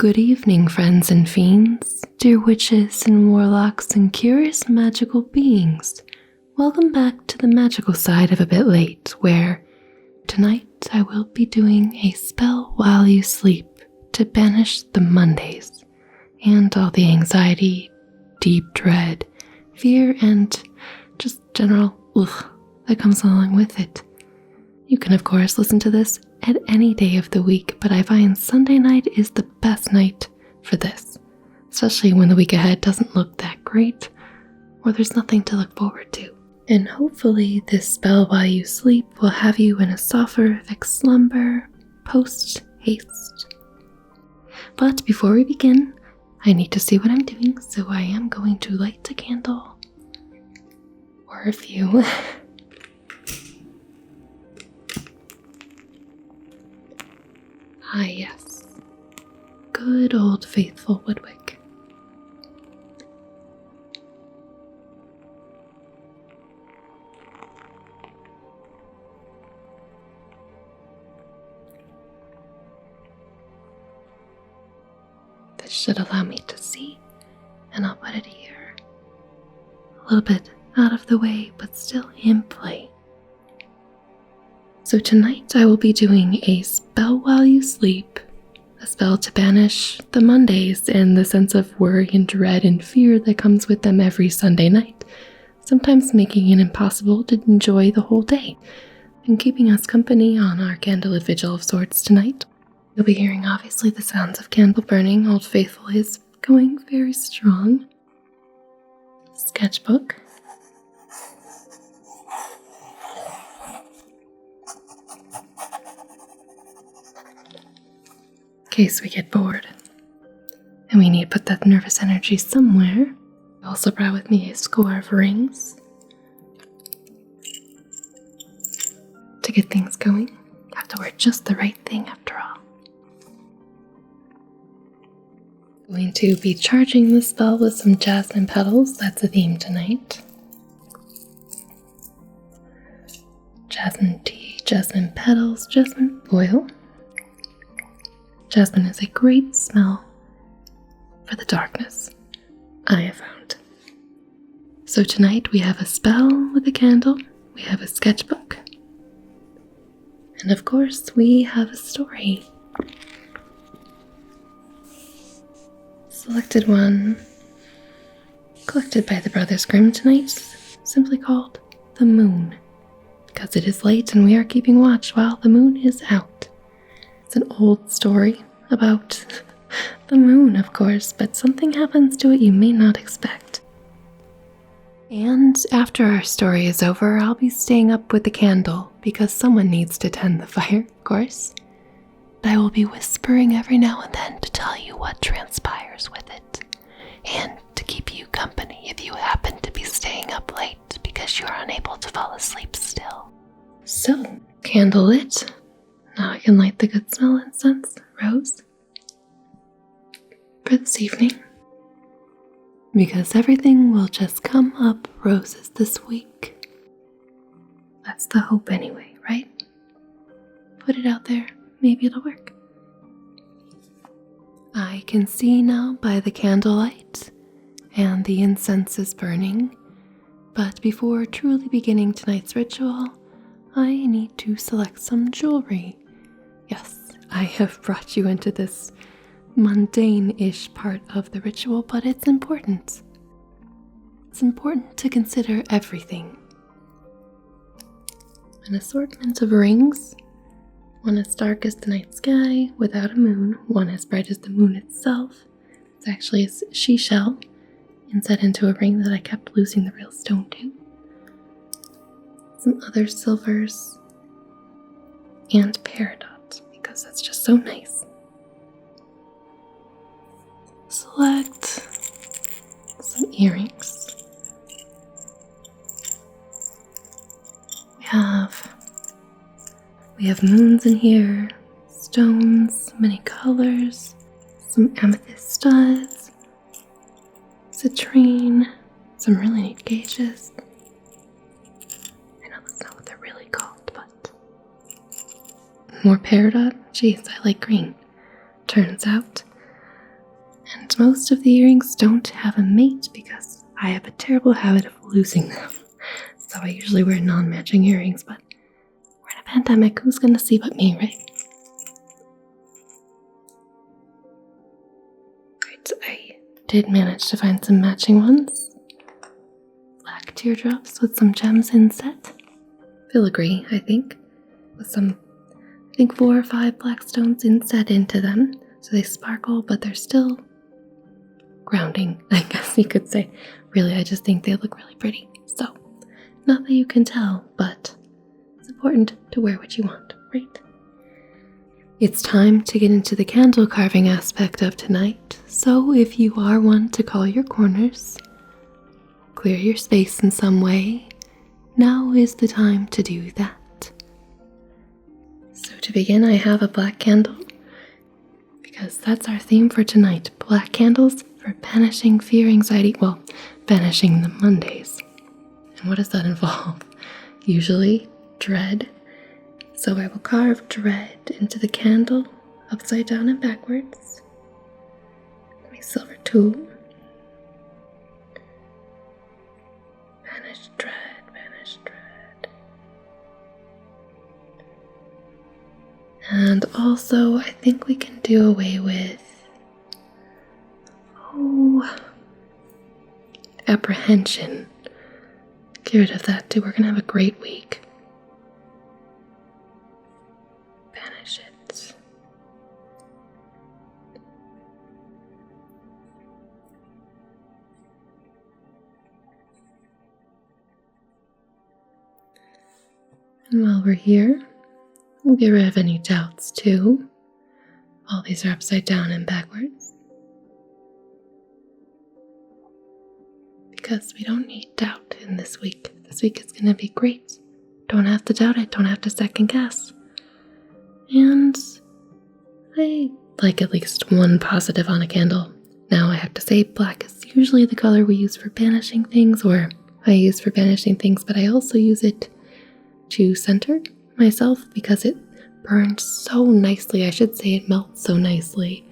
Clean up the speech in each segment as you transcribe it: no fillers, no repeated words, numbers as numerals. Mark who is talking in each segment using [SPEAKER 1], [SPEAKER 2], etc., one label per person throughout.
[SPEAKER 1] Good evening, friends and fiends, dear witches and warlocks and curious magical beings. Welcome back to the magical side of Abitlate, where tonight I will be doing a spell while you sleep to banish the Mondays and all the anxiety, deep dread, fear, and just general that comes along with it. You can, of course, listen to this at any day of the week, but I find Sunday night is the best night for this, especially when the week ahead doesn't look that great, or there's nothing to look forward to. And hopefully this spell while you sleep will have you in a soporific slumber post-haste. But before we begin, I need to see what I'm doing, so I am going to light a candle, or a few. Ah, yes. Good old Faithful Woodwick. This should allow me to see, and I'll put it here. A little bit out of the way, but still in play. So tonight I will be doing a spell while you sleep, a spell to banish the Mondays and the sense of worry and dread and fear that comes with them every Sunday night, sometimes making it impossible to enjoy the whole day, and keeping us company on our candlelit vigil of sorts tonight. You'll be hearing obviously the sounds of candle burning. Old Faithful is going very strong. Sketchbook. In case we get bored and we need to put that nervous energy somewhere. I also brought with me a score of rings to get things going. You have to wear just the right thing after all. I'm going to be charging the spell with some jasmine petals. That's a theme tonight. Jasmine tea, jasmine petals, jasmine oil. Jasmine is a great smell for the darkness, I have found. So tonight we have a spell with a candle, we have a sketchbook, and of course we have a story. Selected one, collected by the Brothers Grimm tonight, simply called The Moon, because it is late and we are keeping watch while the moon is out. It's an old story about the moon, of course, but something happens to it you may not expect. And after our story is over, I'll be staying up with the candle because someone needs to tend the fire, of course. But I will be whispering every now and then to tell you what transpires with it, and to keep you company if you happen to be staying up late because you're unable to fall asleep still. So, candle lit. Now I can light the good smell incense, rose, for this evening. Because everything will just come up roses this week. That's the hope anyway, right? Put it out there, maybe it'll work. I can see now by the candlelight, and the incense is burning. But before truly beginning tonight's ritual, I need to select some jewelry. Yes, I have brought you into this mundane-ish part of the ritual, but it's important. It's important to consider everything. An assortment of rings, one as dark as the night sky without a moon, one as bright as the moon itself. It's actually a she-shell inset into a ring that I kept losing the real stone to. Some other silvers, and peridot, because that's just so nice. Select some earrings. We have moons in here, stones, many colors, some amethyst studs, citrine, some really neat gauges. That's not what they're really called, but more peridot? Jeez, I like green. Turns out And most of the earrings don't have a mate because I have a terrible habit of losing them. So I usually wear non-matching earrings, but we're in a pandemic, who's gonna see but me, right? Right, I did manage to find some matching ones. Black teardrops with some gems inset. Filigree, I think. With some, 4 or 5 black stones inset into them. So they sparkle, but they're still grounding, I guess you could say. Really, I just think they look really pretty. So, not that you can tell, but it's important to wear what you want, right? It's time to get into the candle carving aspect of tonight. So if you are one to call your corners, clear your space in some way, now is the time to do that. So to begin, I have a black candle, because that's our theme for tonight. Black candles for banishing fear, anxiety, banishing the Mondays. And what does that involve? Usually dread. So I will carve dread into the candle, upside down and backwards. My silver tool. Banish dread, banish dread. And also, I think we can do away with apprehension. Get rid of that too. We're gonna have a great week. Banish it. And while we're here, we'll get rid of any doubts too. All these are upside down and backwards. Because we don't need doubt in this week. This week is going to be great. Don't have to doubt it, don't have to second guess. And I like at least one positive on a candle. Now I have to say black is usually the color we use for banishing things, or I use for banishing things, but I also use it to center myself because it burns so nicely. I should say it melts so nicely.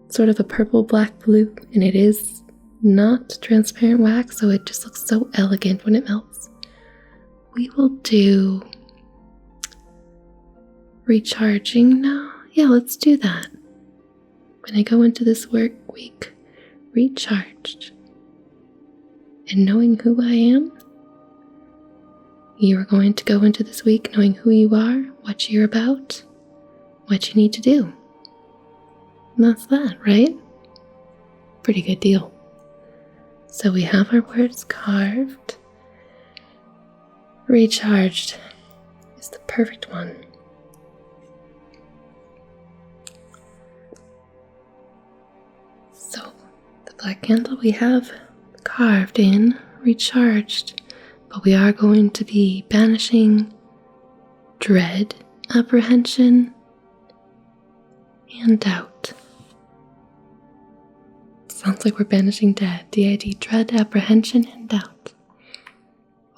[SPEAKER 1] Sort of a purple, black, blue, and it is not transparent wax, so it just looks so elegant when it melts. We will do recharging now. Yeah, let's do that. When I go into this work week recharged and knowing who I am, you are going to go into this week knowing who you are, what you're about, what you need to do. And that's that, right? Pretty good deal. So we have our words carved. Recharged is the perfect one. So the black candle we have carved in, recharged, but we are going to be banishing dread, apprehension, and doubt. Sounds like we're banishing D-I-D, dread, apprehension, and doubt.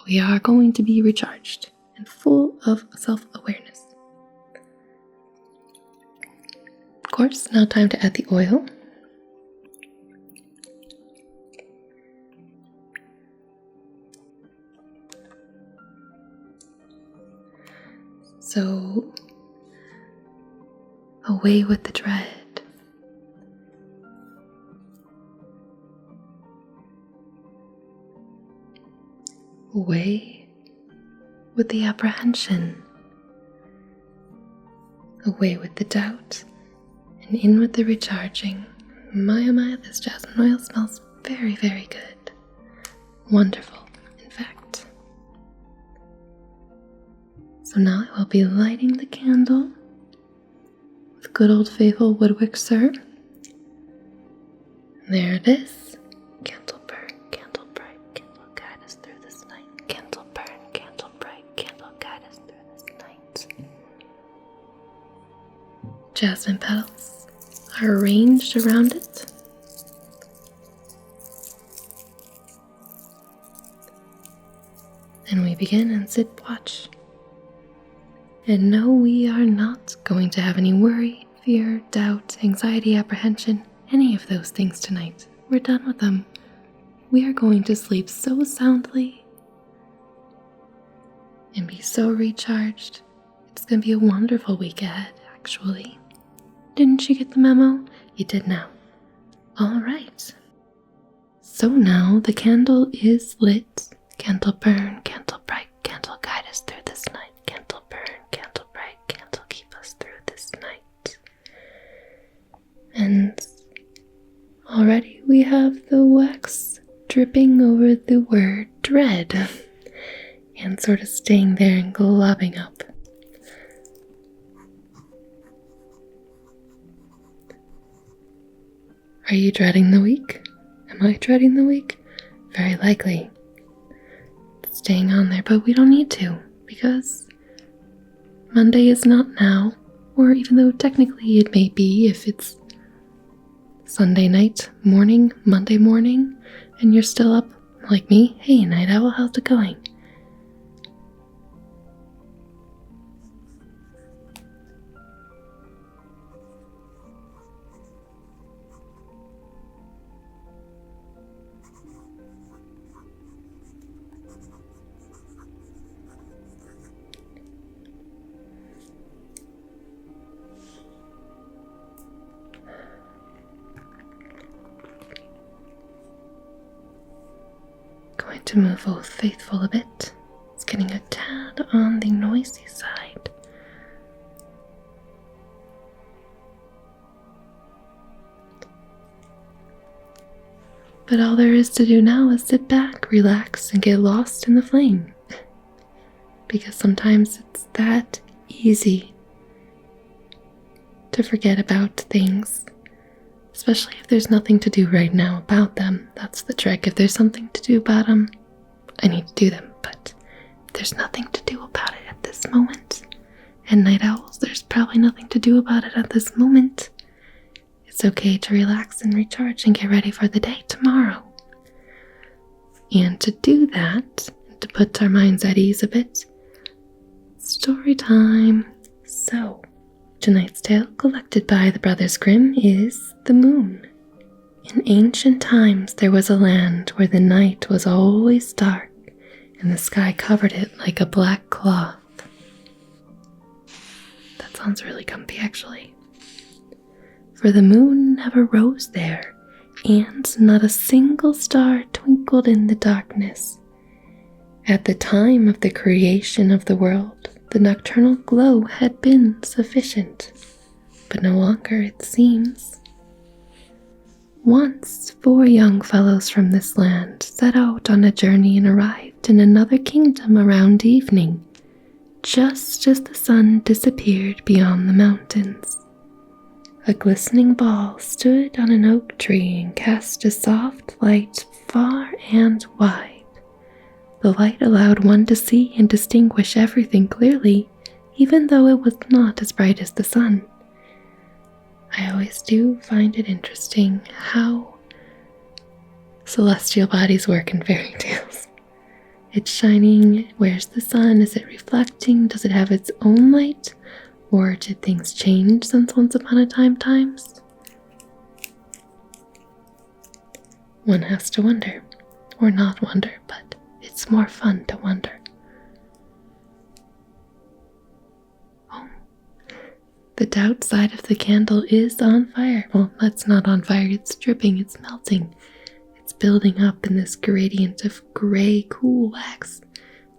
[SPEAKER 1] We are going to be recharged and full of self-awareness. Of course, now time to add the oil. So, away with the dread. Away with the apprehension. Away with the doubt. And in with the recharging. My oh my, this jasmine oil smells very, very good. Wonderful, in fact. So now I will be lighting the candle with good old Faithful Woodwick, sir. There it is. Candle burn, candle bright, candle guide us through this night. Candle burn, candle bright, candle guide us through this night. Jasmine petals are arranged around it. And we begin and sit watch. And no, we are not going to have any worry, fear, doubt, anxiety, apprehension, any of those things tonight. We're done with them. We are going to sleep so soundly and be so recharged. It's going to be a wonderful week ahead, actually. Didn't you get the memo? You did now. All right. So now the candle is lit. Candle burn, candle bright, candle guide us through this night. Candle burn, candle bright, candle keep us through this night. And already we have the wax dripping over the word dread and sort of staying there and globbing up. Are you dreading the week? Am I dreading the week? Very likely. It's staying on there, but we don't need to, because Monday is not now, or even though technically it may be if it's Sunday night, morning, Monday morning, and you're still up like me. Hey, Night Owl, how's it going? Going to move old Faithful a bit. It's getting a tad on the noisy side. But all there is to do now is sit back, relax, and get lost in the flame. Because sometimes it's that easy to forget about things. Especially if there's nothing to do right now about them. That's the trick. If there's something to do about them, I need to do them. But if there's nothing to do about it at this moment, and night owls, there's probably nothing to do about it at this moment, it's okay to relax and recharge and get ready for the day tomorrow. And to do that, to put our minds at ease a bit, story time. So, tonight's tale, collected by the Brothers Grimm, is The Moon. In ancient times, there was a land where the night was always dark, and the sky covered it like a black cloth. That sounds really comfy, actually. For the moon never rose there, and not a single star twinkled in the darkness. At the time of the creation of the world, the nocturnal glow had been sufficient, but no longer, it seems. Once 4 young fellows from this land set out on a journey and arrived in another kingdom around evening, just as the sun disappeared beyond the mountains. A glistening ball stood on an oak tree and cast a soft light far and wide. The light allowed one to see and distinguish everything clearly, even though it was not as bright as the sun. I always do find it interesting how celestial bodies work in fairy tales. It's shining. Where's the sun? Is it reflecting? Does it have its own light? Or did things change since once upon a time times? One has to wonder. Or not wonder, but it's more fun to wonder. Oh, the outside of the candle is on fire. Well, that's not on fire, it's dripping, it's melting. It's building up in this gradient of gray, cool wax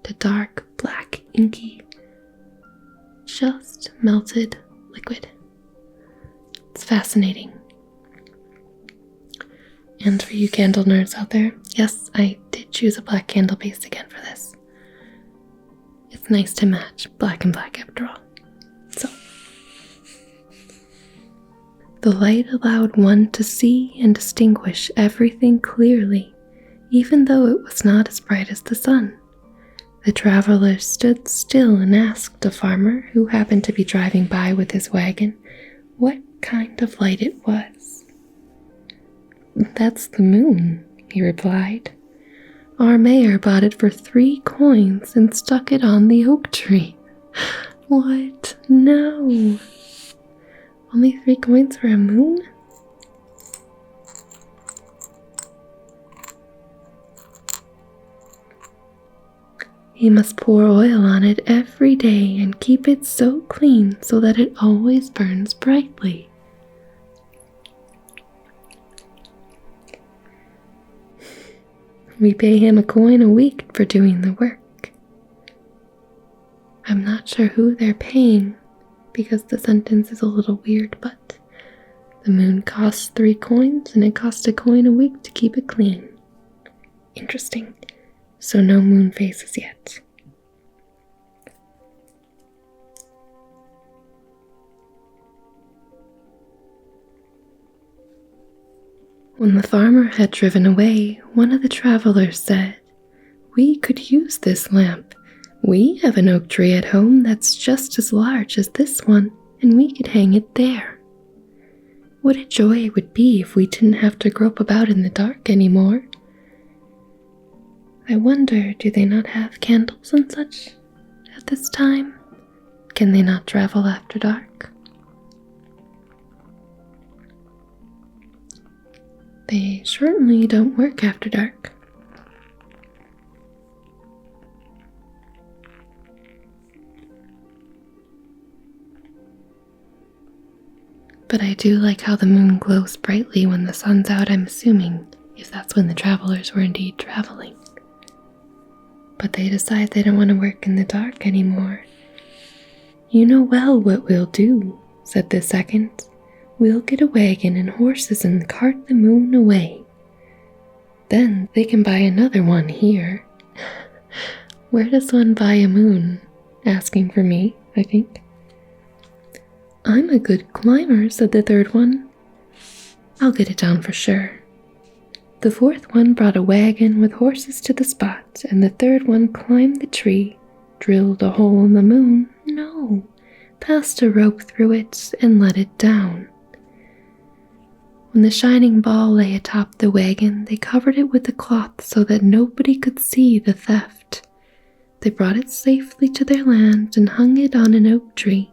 [SPEAKER 1] to dark, black, inky, just melted liquid. It's fascinating. And for you candle nerds out there, yes, I did choose a black candle base again for this. It's nice to match black and black after all. So, the light allowed one to see and distinguish everything clearly, even though it was not as bright as the sun. The traveler stood still and asked a farmer who happened to be driving by with his wagon what kind of light it was. "That's the moon," he replied. "Our mayor bought it for 3 coins and stuck it on the oak tree." What? No. Only 3 coins for a moon? You must pour oil on it every day and keep it so clean so that it always burns brightly. We pay him a coin a week for doing the work. I'm not sure who they're paying because the sentence is a little weird, but the moon costs 3 coins and it costs a coin a week to keep it clean. Interesting. So no moon phases yet. When the farmer had driven away, one of the travelers said, "We could use this lamp. We have an oak tree at home that's just as large as this one, and we could hang it there. What a joy it would be if we didn't have to grope about in the dark anymore. I wonder, do they not have candles and such at this time? Can they not travel after dark?" They certainly don't work after dark. But I do like how the moon glows brightly when the sun's out, I'm assuming, if that's when the travelers were indeed traveling. But they decide they don't want to work in the dark anymore. "You know well what we'll do," said the second. "We'll get a wagon and horses and cart the moon away. Then they can buy another one here." Where does one buy a moon? Asking for me, I think. "I'm a good climber," said the third one. "I'll get it down for sure." The fourth one brought a wagon with horses to the spot, and the third one climbed the tree, drilled a hole in the moon, passed a rope through it, and let it down. When the shining ball lay atop the wagon, they covered it with a cloth so that nobody could see the theft. They brought it safely to their land and hung it on an oak tree.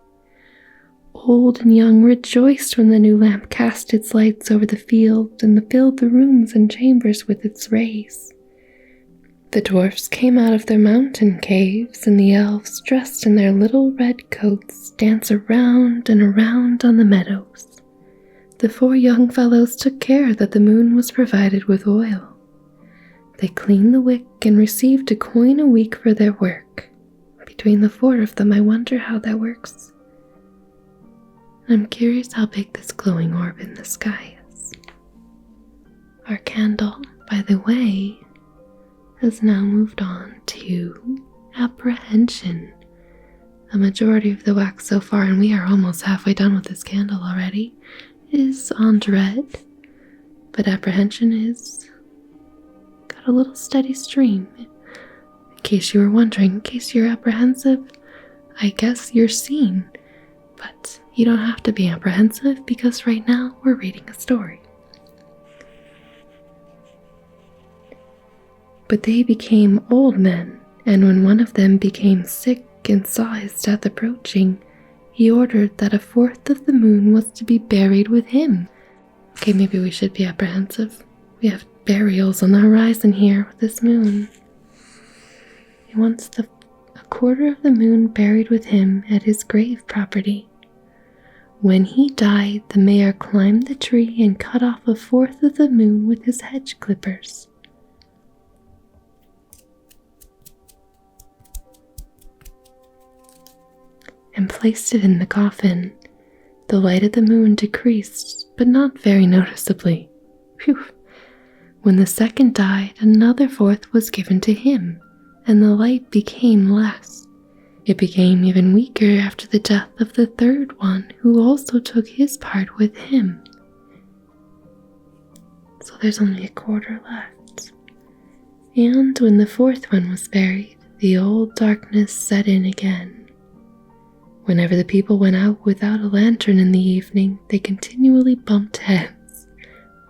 [SPEAKER 1] Old and young rejoiced when the new lamp cast its lights over the field and filled the rooms and chambers with its rays. The dwarfs came out of their mountain caves, and the elves, dressed in their little red coats, danced around and around on the meadows. The 4 young fellows took care that the moon was provided with oil. They cleaned the wick and received a coin a week for their work. Between the 4 of them, I wonder how that works. I'm curious how big this glowing orb in the sky is. Our candle, by the way, has now moved on to apprehension. A majority of the wax so far, and we are almost halfway done with this candle already, is on dread, but apprehension is got a little steady stream. In case you were wondering, in case you're apprehensive, I guess you're seen, but you don't have to be apprehensive because right now we're reading a story. But they became old men, and when one of them became sick and saw his death approaching, he ordered that 1/4 of the moon was to be buried with him. Okay, maybe we should be apprehensive. We have burials on the horizon here with this moon. He wants a 1/4 of the moon buried with him at his grave property. When he died, the mayor climbed the tree and cut off 1/4 of the moon with his hedge clippers. And placed it in the coffin. The light of the moon decreased, but not very noticeably. Phew! When the second died, another 1/4 was given to him, and the light became less. It became even weaker after the death of the third one, who also took his part with him. So there's only 1/4 left. And when the 4th one was buried, the old darkness set in again. Whenever the people went out without a lantern in the evening, they continually bumped heads.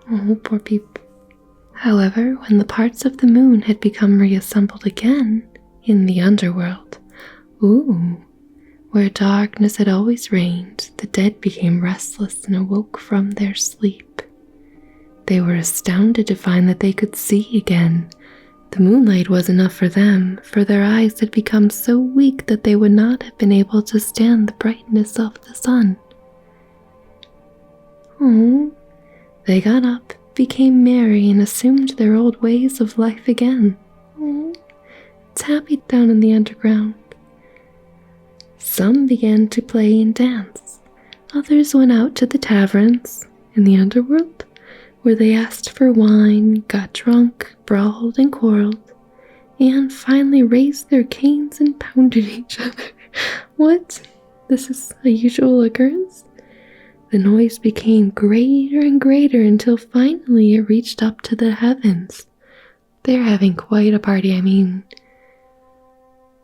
[SPEAKER 1] Oh, poor people. However, when the parts of the moon had become reassembled again in the underworld, where darkness had always reigned, the dead became restless and awoke from their sleep. They were astounded to find that they could see again, The moonlight was enough for them, for their eyes had become so weak that they would not have been able to stand the brightness of the sun. Oh, they got up, became merry, and assumed their old ways of life again. Oh, it's happy down in the underground. Some began to play and dance. Others went out to the taverns in the underworld, where they asked for wine, got drunk, brawled and quarreled, and finally raised their canes and pounded each other. What? This is a usual occurrence? The noise became greater and greater until finally it reached up to the heavens. They're having quite a party, I mean.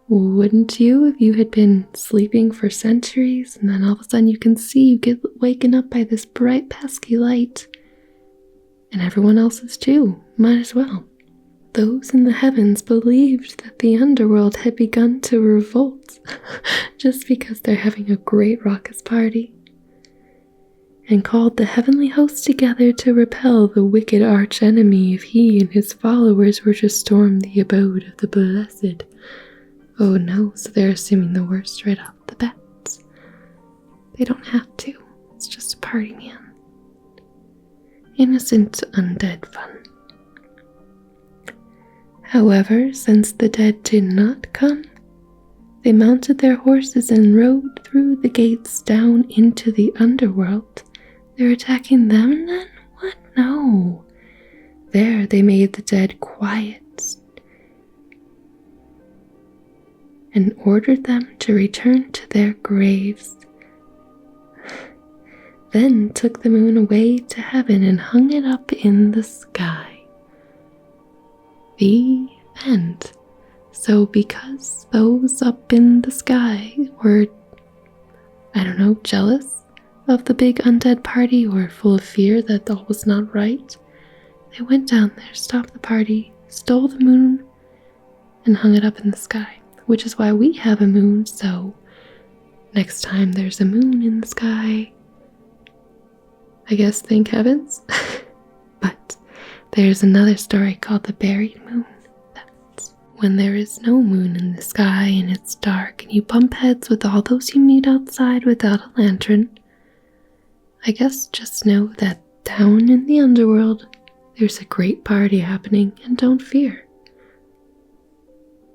[SPEAKER 1] Wouldn't you if you had been sleeping for centuries and then all of a sudden you can see you get waken up by this bright pesky light? And everyone else is too, might as well. Those in the heavens believed that the underworld had begun to revolt just because they're having a great raucous party, and called the heavenly host together to repel the wicked arch-enemy if he and his followers were to storm the abode of the blessed. Oh no, so they're assuming the worst right off the bat. They don't have to. It's just a party, man. Innocent undead fun. However, since the dead did not come, they mounted their horses and rode through the gates down into the underworld. They're attacking them then? What? No. There they made the dead quiet and ordered them to return to their graves. Then took the moon away to heaven and hung it up in the sky. The end. So because those up in the sky were, jealous of the big undead party or full of fear that all was not right, they went down there, stopped the party, stole the moon, and hung it up in the sky, which is why we have a moon, so next time there's a moon in the sky, I guess thank heavens. But there's another story called the buried moon. That's when there is no moon in the sky and it's dark and you bump heads with all those you meet outside without a lantern. I guess just know that down in the underworld there's a great party happening, and don't fear.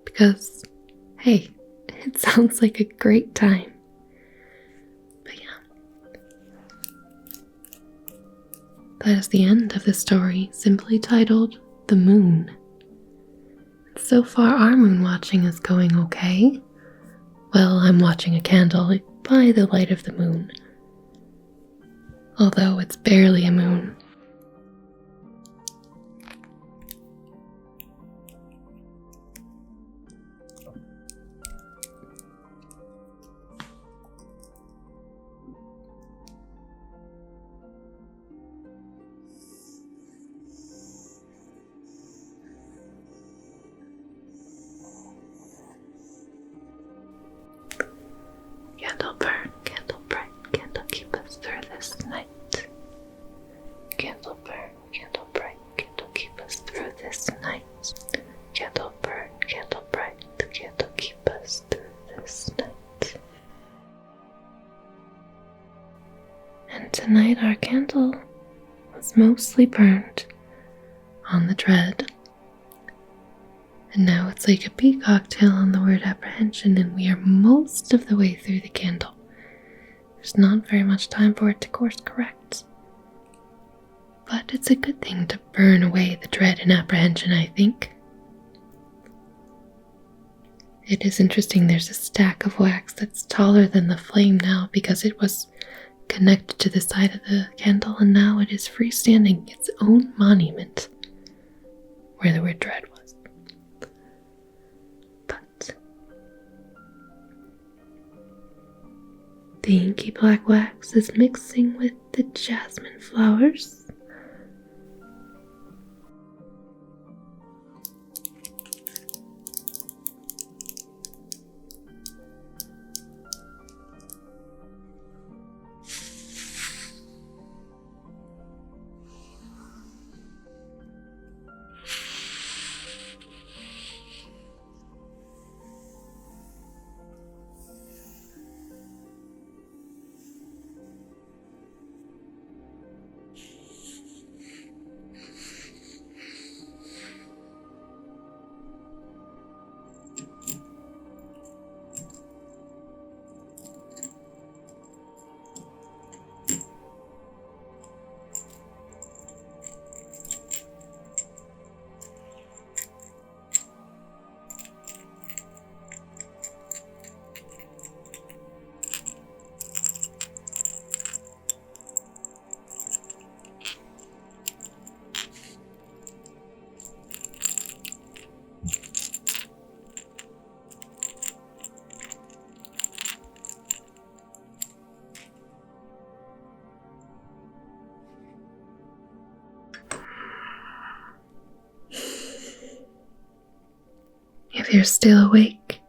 [SPEAKER 1] Because, hey, it sounds like a great time. That is the end of the story, simply titled The Moon. So far, our moon watching is going okay. Well, I'm watching a candle by the light of the moon, although it's barely a moon. Candle burn, candle bright, candle keep us through this night. Candle burn, candle bright, candle keep us through this night. Candle burn, candle bright, candle keep us through this night. And tonight our candle was mostly burned on the dread. And now it's like a peacock tail on the word apprehension, and we are most of the way through the candle. There's not very much time for it to course correct. But it's a good thing to burn away the dread and apprehension, I think. It is interesting, there's a stack of wax that's taller than the flame now because it was connected to the side of the candle, and now it is freestanding, its own monument where the word dread was. The inky black wax is mixing with the jasmine flowers. If you're still awake,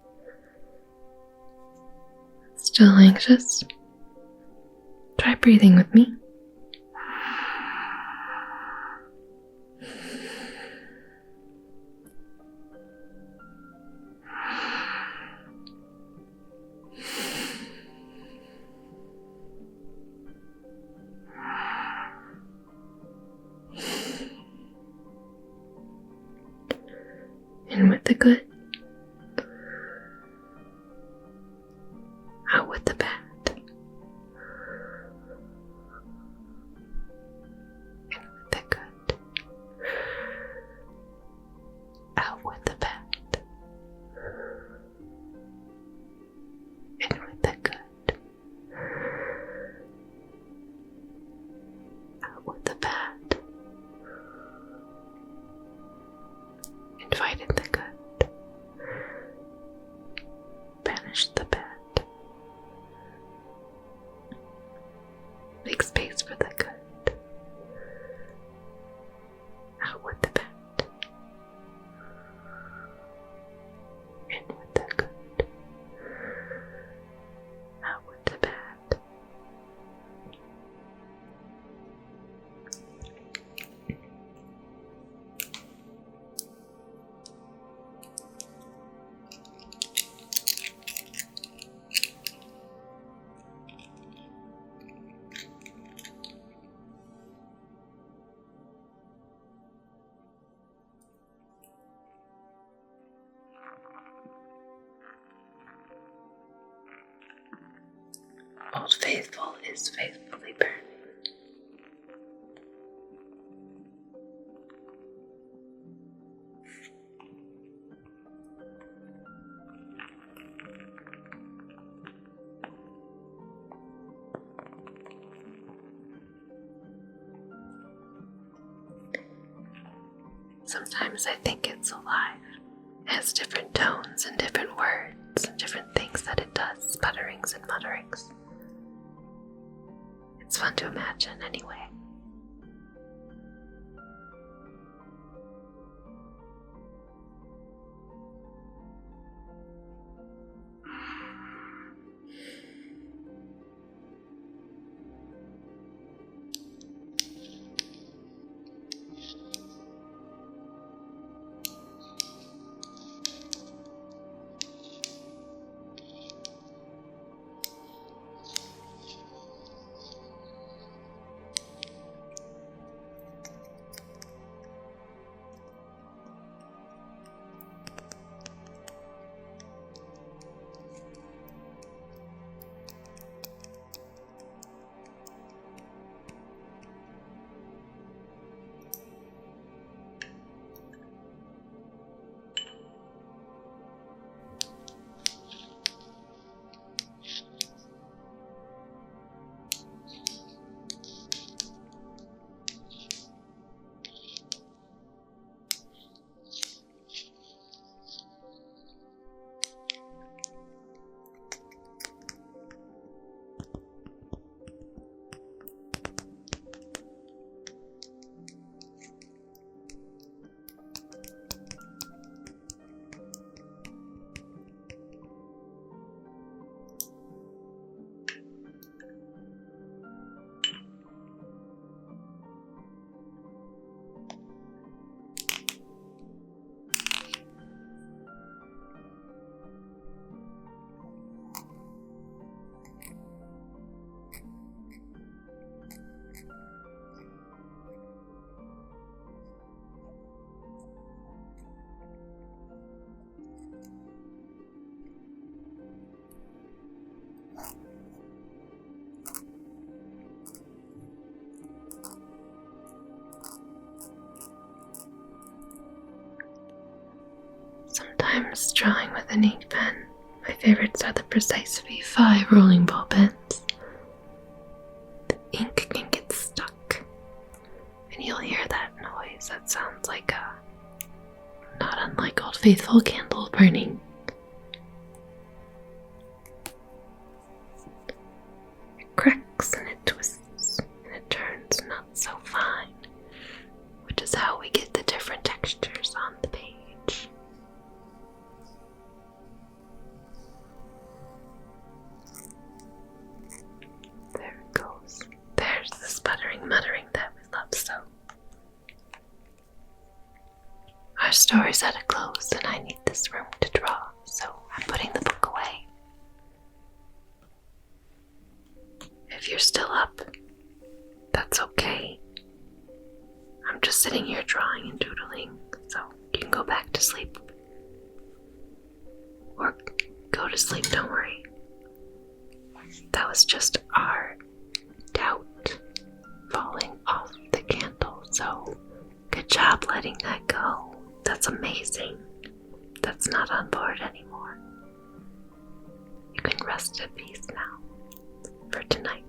[SPEAKER 1] still anxious, try breathing with me. In with the good, out with the bad. In with the good, out with the bad. In with the good, out with the bad. Invite in the good, banish the bad. Make space for the good, out with the bad. In with the good, out with the bad. Old Faithful is faithfully burning. Sometimes I think it's alive. It has different tones and different words and different things that it does, sputterings and mutterings. It's fun to imagine anyway. Sometimes drawing with an ink pen. My favorites are the Precise V5 rolling ball pens. The ink can get stuck, and you'll hear that noise that sounds like not unlike Old Faithful candle burning. It cracks and it twists and it turns not so fine. store's at a close and I need this room to draw, so I'm putting the book away. If you're still up, that's okay. I'm just sitting here drawing and doodling, so you can go back to sleep. Or go to sleep, don't worry. That was just our doubt falling off the candle, so good job letting that go. That's amazing. That's not on board anymore. You can rest at peace now for tonight.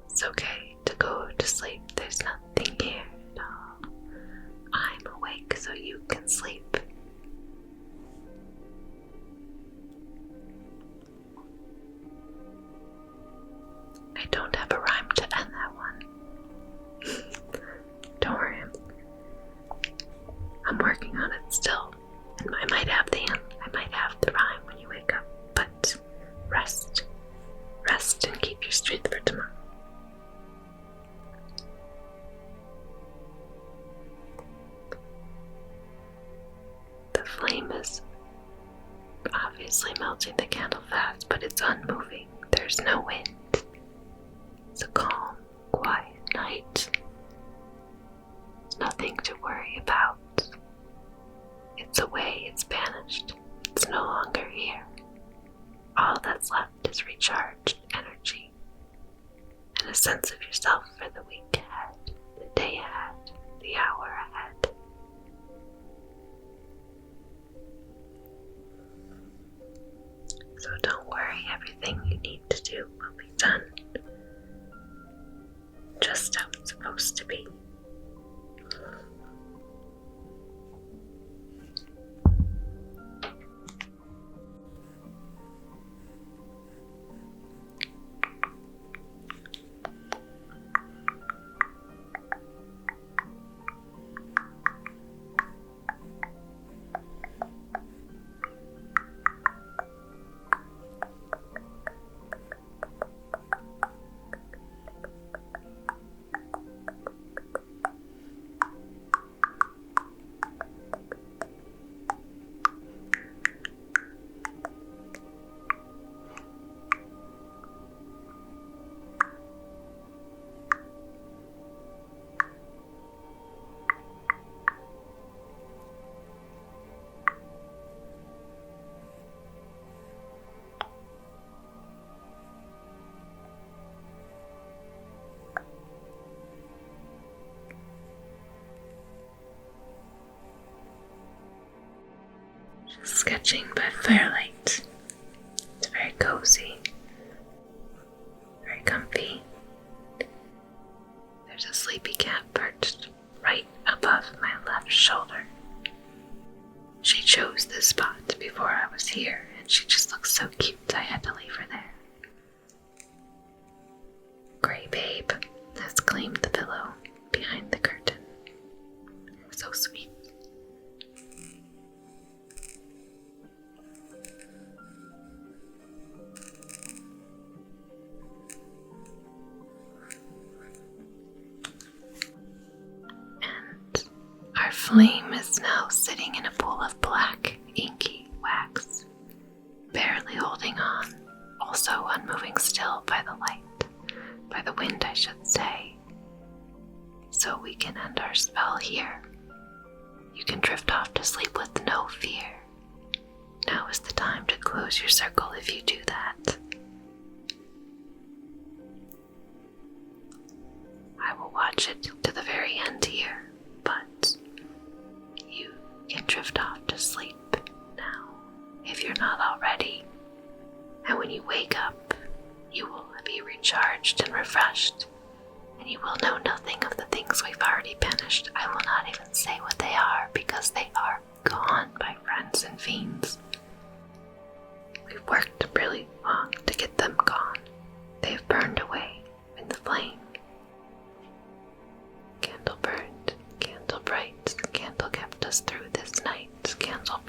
[SPEAKER 1] It's okay to go to sleep. There's nothing here at all. I'm awake so you can sleep. I don't have a rhyme to end that one. Don't worry, I'm working on it still. And I might have the rhyme when you wake up, but rest and keep your strength for tomorrow. The flame is obviously melting the candle fast, but it's unmoving. There's no wind. It's a calm, quiet night. There's nothing to worry about. It's away, it's banished. It's no longer here. All that's left is recharged energy and a sense of yourself for the week ahead, the day ahead, the hour ahead. So don't worry, everything you need to do will be done just how it's supposed to be. Sketching by firelight. It's very cozy, very comfy. There's a sleepy cat perched right above my left shoulder. She chose this spot before I was here, and she just looks so cute I had to leave her there. Gray Babe has claimed the pillow behind the curtain. So sweet. Our flame is now sitting in a pool of black, inky wax, barely holding on, also unmoving still by the light, by the wind I should say. So we can end our spell here. You can drift off to sleep with no fear. Now is the time to close your circle if you do that. I will watch it to the very end here, but you can drift off to sleep now if you're not already. And when you wake up, you will be recharged and refreshed, and you will know nothing of the things we've already banished. I will not even say what they are, because they are gone, my friends and fiends. We've worked really long to get them gone. They've burned away in the flame. Candle burned, candle bright, candle kept us through this night. Candle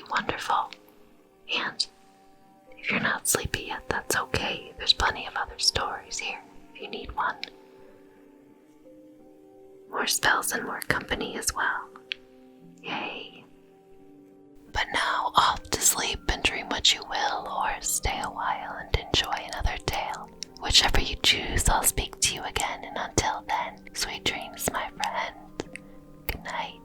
[SPEAKER 1] be wonderful. And if you're not sleepy yet, that's okay. There's plenty of other stories here if you need one. More spells and more company as well. Yay. But now off to sleep and dream what you will, or stay a while and enjoy another tale. Whichever you choose, I'll speak to you again, and until then, sweet dreams, my friend. Good night.